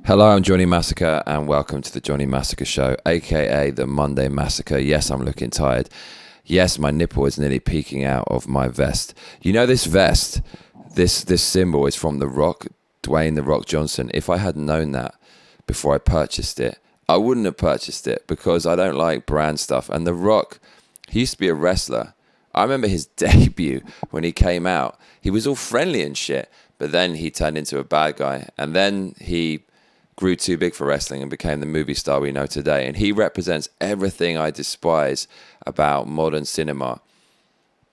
Hello, I'm Johnny Massacre, and welcome to the Johnny Massacre Show, aka the Monday Massacre. Yes, I'm looking tired. Yes, my nipple is nearly peeking out of my vest. You know, this vest, this symbol is from The Rock, Dwayne The Rock Johnson. If I had known that before I purchased it, I wouldn't have purchased it because I don't like brand stuff. And The Rock, he used to be a wrestler. I remember his debut when he came out. He was all friendly and shit, but then he turned into a bad guy. And then he grew too big for wrestling and became the movie star we know today. And he represents everything I despise about modern cinema.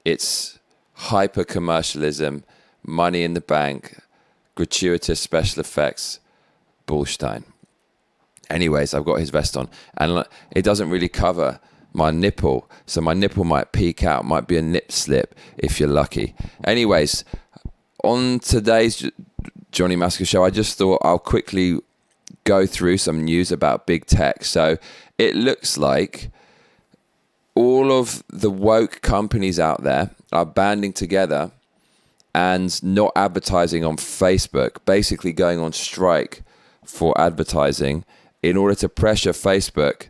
It's hyper commercialism, money in the bank, gratuitous special effects, bullstein. Anyways, I've got his vest on, and it doesn't really cover my nipple, so my nipple might peek out, might be a nip slip if you're lucky. Anyways, on today's Johnny Massacre Show, I just thought I'll quickly go through some news about big tech. So it looks like all of the woke companies out there are banding together and not advertising on Facebook, basically going on strike for advertising in order to pressure Facebook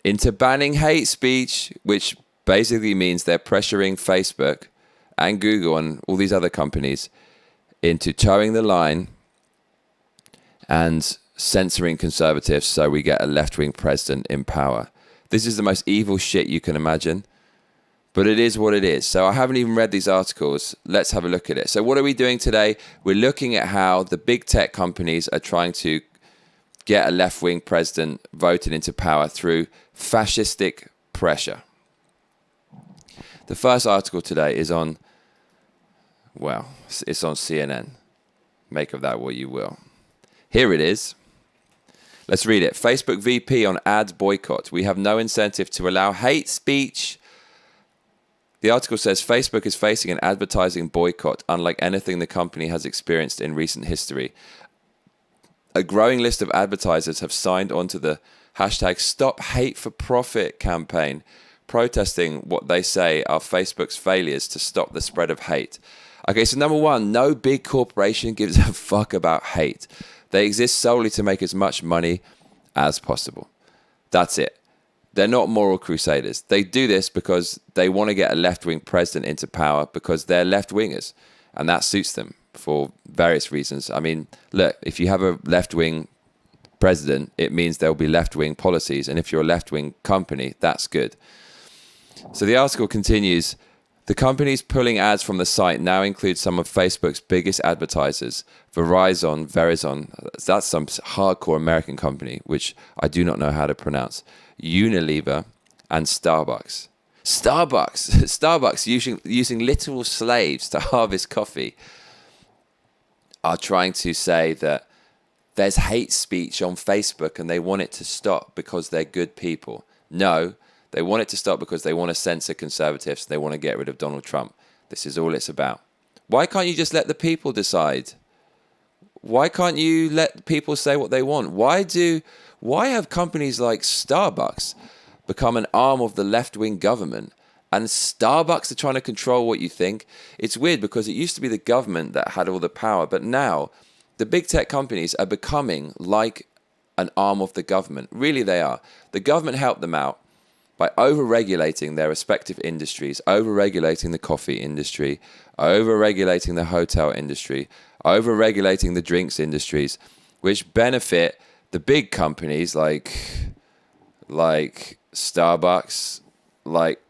into banning hate speech, which basically means they're pressuring Facebook and Google and all these other companies into towing the line and censoring conservatives so we get a left-wing president in power. This is the most evil shit you can imagine, but it is what it is. So I haven't even read these articles. Let's have a look at it. So what are we doing today? We're looking at how the big tech companies are trying to get a left-wing president voted into power through fascistic pressure. The first article today is on, well, it's on CNN. Make of that what you will. Here it is. Let's read it. Facebook VP on ads boycott. We have no incentive to allow hate speech. The article says Facebook is facing an advertising boycott unlike anything the company has experienced in recent history. A growing list of advertisers have signed on to the hashtag Stop Hate for Profit campaign, protesting what they say are Facebook's failures to stop the spread of hate. Okay, so number one, no big corporation gives a fuck about hate. They exist solely to make as much money as possible. That's it. They're not moral crusaders. They do this because they want to get a left-wing president into power because they're left-wingers. And that suits them for various reasons. I mean, look, if you have a left-wing president, it means there'll be left-wing policies. And if you're a left-wing company, that's good. So the article continues. The companies pulling ads from the site now include some of Facebook's biggest advertisers, Verizon, that's some hardcore American company, which I do not know how to pronounce, Unilever, and Starbucks. Starbucks using literal slaves to harvest coffee, are trying to say that there's hate speech on Facebook and they want it to stop because they're good people. No. They want it to stop because they want to censor conservatives. They want to get rid of Donald Trump. This is all it's about. Why can't you just let the people decide? Why can't you let people say what they want? Why have companies like Starbucks become an arm of the left-wing government? And Starbucks are trying to control what you think? It's weird because it used to be the government that had all the power. But now the big tech companies are becoming like an arm of the government. Really, they are. The government helped them out by over-regulating their respective industries, over-regulating the coffee industry, over-regulating the hotel industry, over-regulating the drinks industries, which benefit the big companies like Starbucks, like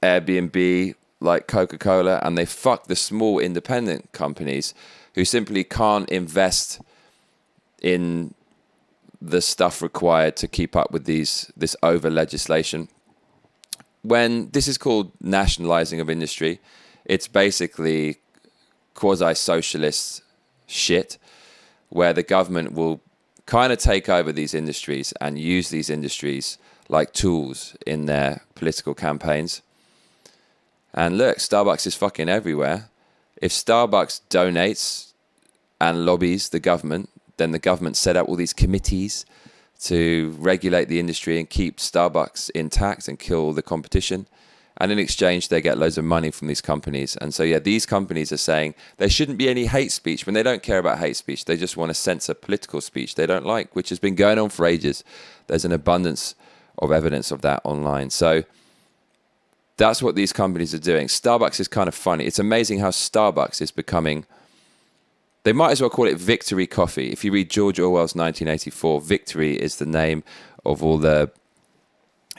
Airbnb, like Coca-Cola, and they fuck the small independent companies who simply can't invest in the stuff required to keep up with this over legislation. When this is called nationalizing of industry, it's basically quasi-socialist shit where the government will kind of take over these industries and use these industries like tools in their political campaigns. And look, Starbucks is fucking everywhere. If Starbucks donates and lobbies the government, then the government set up all these committees to regulate the industry and keep Starbucks intact and kill the competition. And in exchange, they get loads of money from these companies. And so, yeah, these companies are saying there shouldn't be any hate speech when they don't care about hate speech. They just want to censor political speech they don't like, which has been going on for ages. There's an abundance of evidence of that online. So that's what these companies are doing. Starbucks is kind of funny. It's amazing how Starbucks is becoming... They might as well call it Victory Coffee. If you read George Orwell's 1984, Victory is the name of all the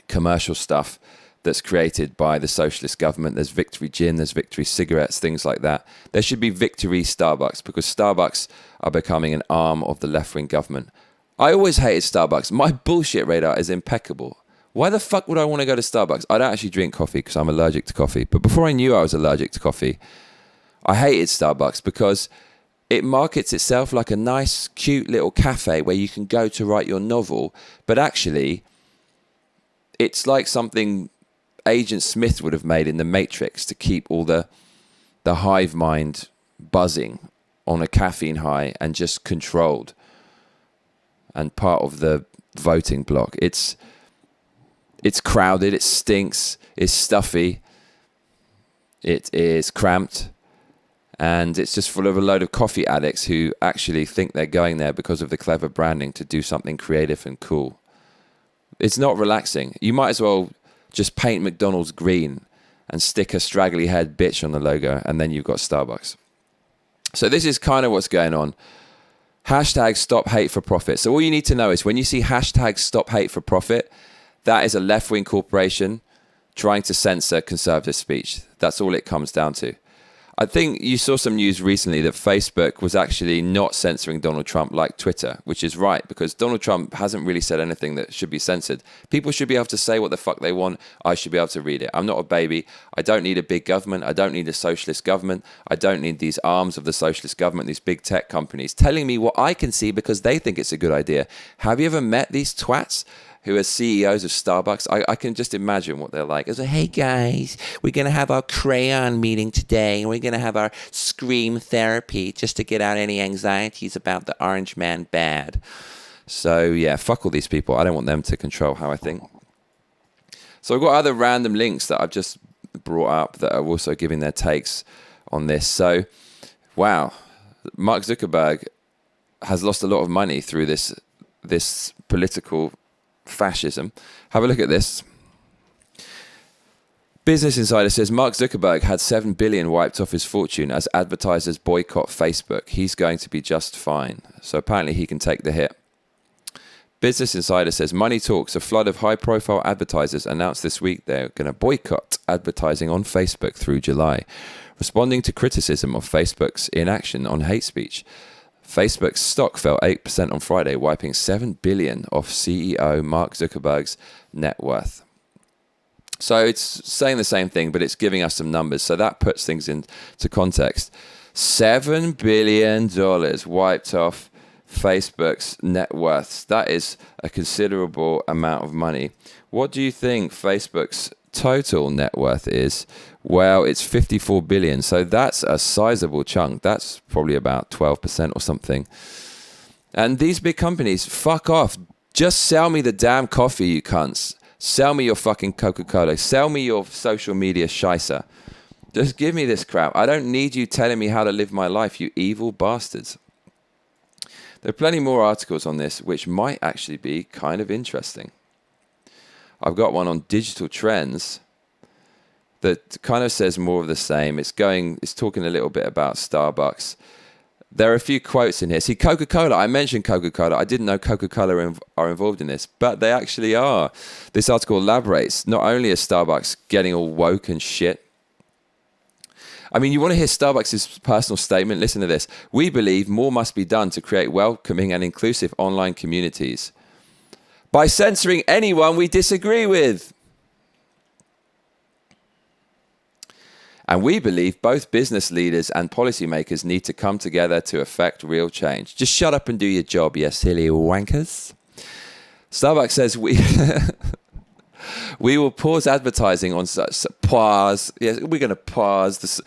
commercial stuff that's created by the socialist government. There's Victory Gin, there's Victory Cigarettes, things like that. There should be Victory Starbucks because Starbucks are becoming an arm of the left-wing government. I always hated Starbucks. My bullshit radar is impeccable. Why the fuck would I want to go to Starbucks? I don't actually drink coffee because I'm allergic to coffee. But before I knew I was allergic to coffee, I hated Starbucks because it markets itself like a nice, cute little cafe where you can go to write your novel. But actually, it's like something Agent Smith would have made in The Matrix to keep all the hive mind buzzing on a caffeine high and just controlled and part of the voting bloc. It's crowded, it stinks, it's stuffy, it is cramped, and it's just full of a load of coffee addicts who actually think they're going there because of the clever branding to do something creative and cool. It's not relaxing. You might as well just paint McDonald's green and stick a straggly head bitch on the logo, and then you've got Starbucks. So this is kind of what's going on. Hashtag stop hate for profit. So all you need to know is when you see hashtag stop hate for profit, that is a left-wing corporation trying to censor conservative speech. That's all it comes down to. I think you saw some news recently that Facebook was actually not censoring Donald Trump like Twitter, which is right, because Donald Trump hasn't really said anything that should be censored. People should be able to say what the fuck they want. I should be able to read it. I'm not a baby. I don't need a big government. I don't need a socialist government. I don't need these arms of the socialist government, these big tech companies telling me what I can see because they think it's a good idea. Have you ever met these twats who are CEOs of Starbucks? I can just imagine what they're like. It's like, hey guys, we're going to have our crayon meeting today, and we're going to have our scream therapy just to get out any anxieties about the orange man bad. So yeah, fuck all these people. I don't want them to control how I think. So I've got other random links that I've just brought up that are also giving their takes on this. So, wow, Mark Zuckerberg has lost a lot of money through this political fascism. Have a look at this. Business Insider says Mark Zuckerberg had $7 billion wiped off his fortune as advertisers boycott Facebook. He's going to be just fine. So apparently he can take the hit. Business Insider says Money Talks, a flood of high-profile advertisers announced this week they're going to boycott advertising on Facebook through July, responding to criticism of Facebook's inaction on hate speech. Facebook's stock fell 8% on Friday, wiping $7 billion off CEO Mark Zuckerberg's net worth. So it's saying the same thing, but it's giving us some numbers. So that puts things into context. $7 billion wiped off Facebook's net worth. That is a considerable amount of money. What do you think Facebook's total net worth is? Well, it's 54 billion. So that's a sizable chunk. That's probably about 12% or something. And these big companies, fuck off. Just sell me the damn coffee, you cunts. Sell me your fucking Coca-Cola. Sell me your social media scheisser. Just give me this crap. I don't need you telling me how to live my life, you evil bastards. There are plenty more articles on this, which might actually be kind of interesting. I've got one on digital trends that kind of says more of the same. It's talking a little bit about Starbucks. There are a few quotes in here. See, Coca-Cola, I mentioned Coca-Cola. I didn't know Coca-Cola are involved in this, but they actually are. This article elaborates. Not only is Starbucks getting all woke and shit. I mean, you want to hear Starbucks' personal statement? Listen to this. We believe more must be done to create welcoming and inclusive online communities by censoring anyone we disagree with. And we believe both business leaders and policymakers need to come together to effect real change. Just shut up and do your job, you silly wankers. Starbucks says we will pause advertising on pause. Yes, we're going to pause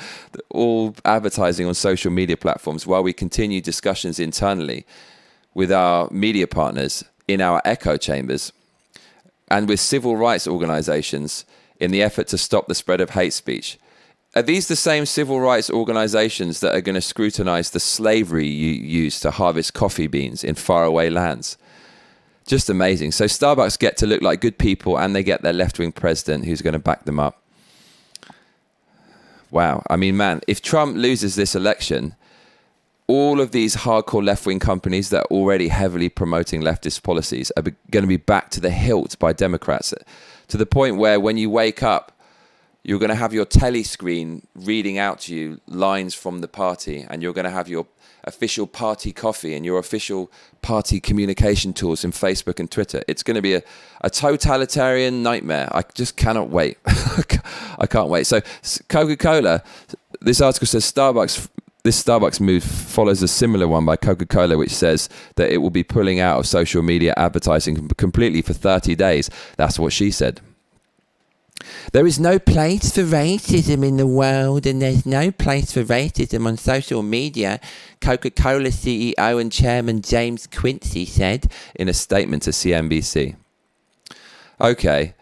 all advertising on social media platforms while we continue discussions internally with our media partners in our echo chambers and with civil rights organizations in the effort to stop the spread of hate speech. Are these the same civil rights organizations that are going to scrutinize the slavery you used to harvest coffee beans in faraway lands? Just amazing. So Starbucks get to look like good people, and they get their left-wing president who's going to back them up. Wow. I mean, man, if Trump loses this election, all of these hardcore left-wing companies that are already heavily promoting leftist policies are going to be backed to the hilt by Democrats, to the point where when you wake up, you're going to have your telly screen reading out to you lines from the party, and you're going to have your official party coffee and your official party communication tools in Facebook and Twitter. It's going to be a totalitarian nightmare. I just cannot wait. I can't wait. So Coca-Cola, this article says this Starbucks move follows a similar one by Coca-Cola, which says that it will be pulling out of social media advertising completely for 30 days. That's what she said. There is no place for racism in the world, and there's no place for racism on social media, Coca-Cola CEO and Chairman James Quincy said in a statement to CNBC. Okay,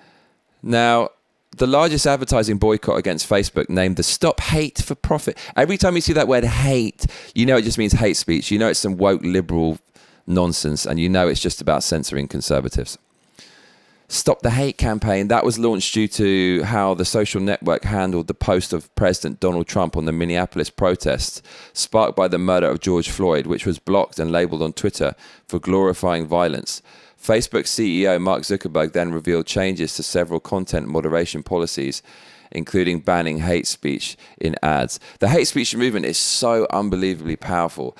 now, the largest advertising boycott against Facebook named the Stop Hate for Profit. Every time you see that word hate, you know it just means hate speech. You know it's some woke liberal nonsense, and you know it's just about censoring conservatives. Stop the Hate campaign, that was launched due to how the social network handled the post of President Donald Trump on the Minneapolis protests sparked by the murder of George Floyd, which was blocked and labeled on Twitter for glorifying violence. Facebook CEO Mark Zuckerberg then revealed changes to several content moderation policies, including banning hate speech in ads. The hate speech movement is so unbelievably powerful.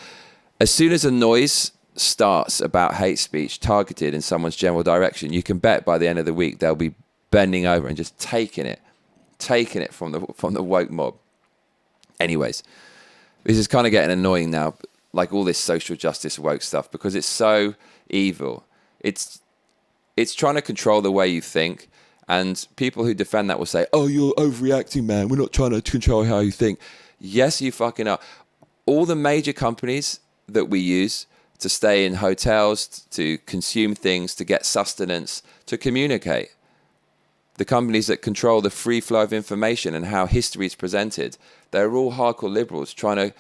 As soon as a noise starts about hate speech targeted in someone's general direction, you can bet by the end of the week they'll be bending over and just taking it from the woke mob. Anyways, this is kind of getting annoying now, like all this social justice woke stuff, because it's so evil. It's trying to control the way you think, and people who defend that will say, "Oh, you're overreacting, man. We're not trying to control how you think." Yes, you fucking are. All the major companies that we use to stay in hotels, to consume things, to get sustenance, to communicate. The companies that control the free flow of information and how history is presented, they're all hardcore liberals trying to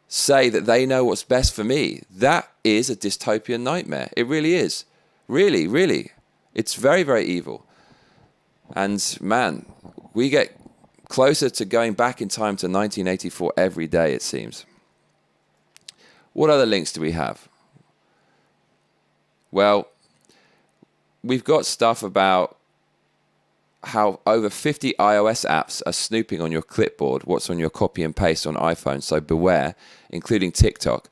say that they know what's best for me. That is a dystopian nightmare. It really is. Really, really. It's very, very evil. And man, we get closer to going back in time to 1984 every day, it seems. What other links do we have? Well, we've got stuff about how over 50 iOS apps are snooping on your clipboard, what's on your copy and paste on iPhone, so beware, including TikTok,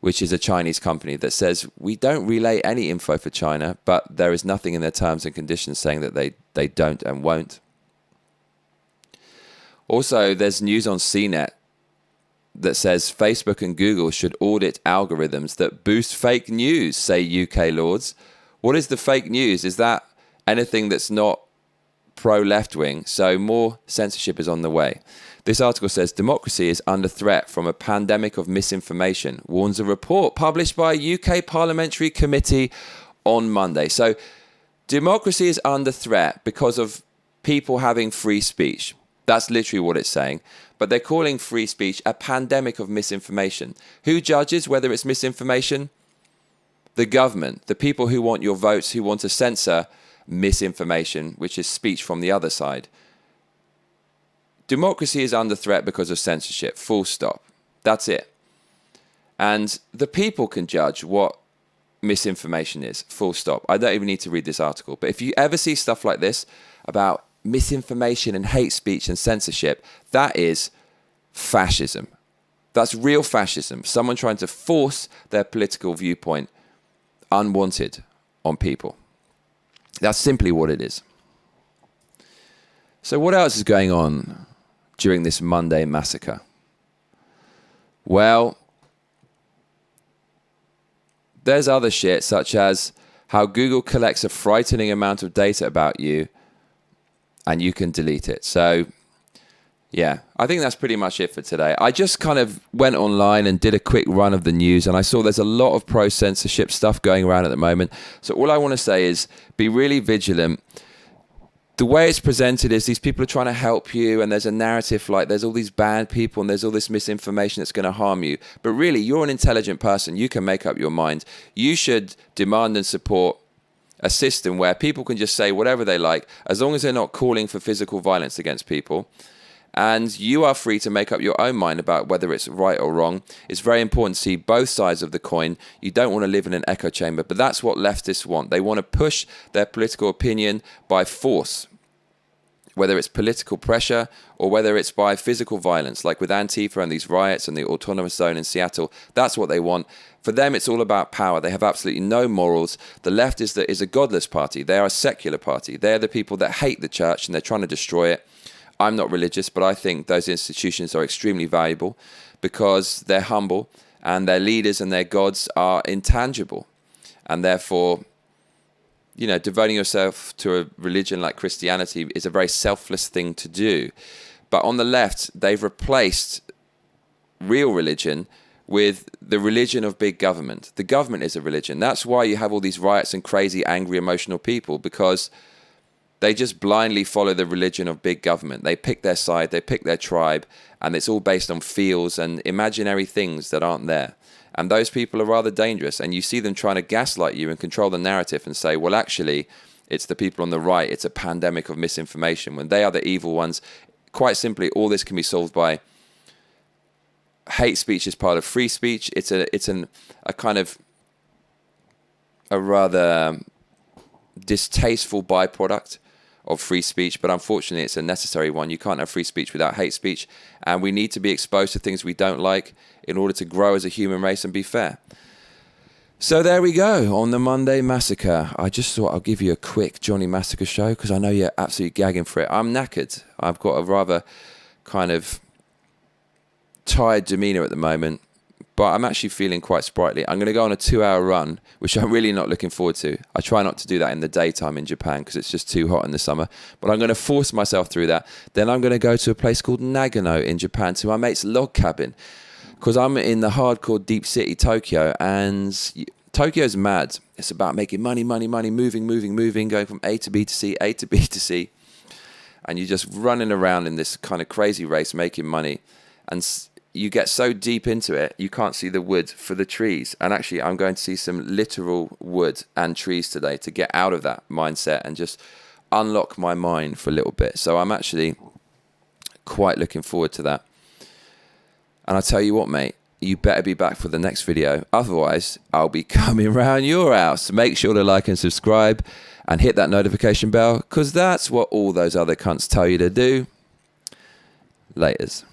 which is a Chinese company that says, we don't relay any info for China, but there is nothing in their terms and conditions saying that they don't and won't. Also, there's news on CNET that says Facebook and Google should audit algorithms that boost fake news, say UK lords. What is the fake news? Is that anything that's not pro-left-wing? So more censorship is on the way. This article says democracy is under threat from a pandemic of misinformation, warns a report published by a UK parliamentary committee on Monday. So democracy is under threat because of people having free speech. That's literally what it's saying. But they're calling free speech a pandemic of misinformation. Who judges whether it's misinformation? The government, the people who want your votes, who want to censor misinformation, which is speech from the other side. Democracy is under threat because of censorship, full stop. That's it. And the people can judge what misinformation is, full stop. I don't even need to read this article. But if you ever see stuff like this about misinformation and hate speech and censorship, that is fascism. That's real fascism. Someone trying to force their political viewpoint unwanted on people. That's simply what it is. So what else is going on during this Monday massacre? Well, there's other shit, such as how Google collects a frightening amount of data about you and you can delete it. So, yeah, I think that's pretty much it for today. I just kind of went online and did a quick run of the news, and I saw there's a lot of pro-censorship stuff going around at the moment. So all I want to say is be really vigilant. the way it's presented is these people are trying to help you, and there's a narrative like there's all these bad people and there's all this misinformation that's going to harm you. But really, you're an intelligent person. You can make up your mind. You should demand and support a system where people can just say whatever they like, as long as they're not calling for physical violence against people. And you are free to make up your own mind about whether it's right or wrong. It's very important to see both sides of the coin. You don't want to live in an echo chamber, but that's what leftists want. They want to push their political opinion by force, whether it's political pressure or whether it's by physical violence, like with Antifa and these riots and the autonomous zone in Seattle. That's what they want. For them, it's all about power. They have absolutely no morals. The left is a godless party. They are a secular party. They're the people that hate the church and they're trying to destroy it. I'm not religious, but I think those institutions are extremely valuable because they're humble and their leaders and their gods are intangible. And therefore, devoting yourself to a religion like Christianity is a very selfless thing to do. But on the left, they've replaced real religion with the religion of big government. The government is a religion. That's why you have all these riots and crazy, angry, emotional people, because they just blindly follow the religion of big government. They pick their side, they pick their tribe, and it's all based on feels and imaginary things that aren't there. And those people are rather dangerous. And you see them trying to gaslight you and control the narrative and say, well, actually, it's the people on the right. It's a pandemic of misinformation when they are the evil ones. Quite simply, all this can be solved by hate speech is part of free speech. It's a kind of a rather distasteful byproduct of free speech, but unfortunately it's a necessary one. You can't have free speech without hate speech, and we need to be exposed to things we don't like in order to grow as a human race and be fair. So there we go on the Monday Massacre. I just thought I'll give you a quick Johnny Massacre show because I know you're absolutely gagging for it. I'm knackered. I've got a rather kind of tired demeanor at the moment, but I'm actually feeling quite sprightly. I'm going to go on a 2-hour run, which I'm really not looking forward to. I try not to do that in the daytime in Japan because it's just too hot in the summer. But I'm going to force myself through that. Then I'm going to go to a place called Nagano in Japan to my mate's log cabin because I'm in the hardcore deep city Tokyo. And Tokyo's mad. It's about making money, moving, going from A to B to C, A to B to C. And you're just running around in this kind of crazy race making money. And you get so deep into it, you can't see the wood for the trees. And actually, I'm going to see some literal wood and trees today to get out of that mindset and just unlock my mind for a little bit. So I'm actually quite looking forward to that. And I tell you what, mate, you better be back for the next video. Otherwise, I'll be coming round your house. Make sure to like and subscribe and hit that notification bell because that's what all those other cunts tell you to do. Laters.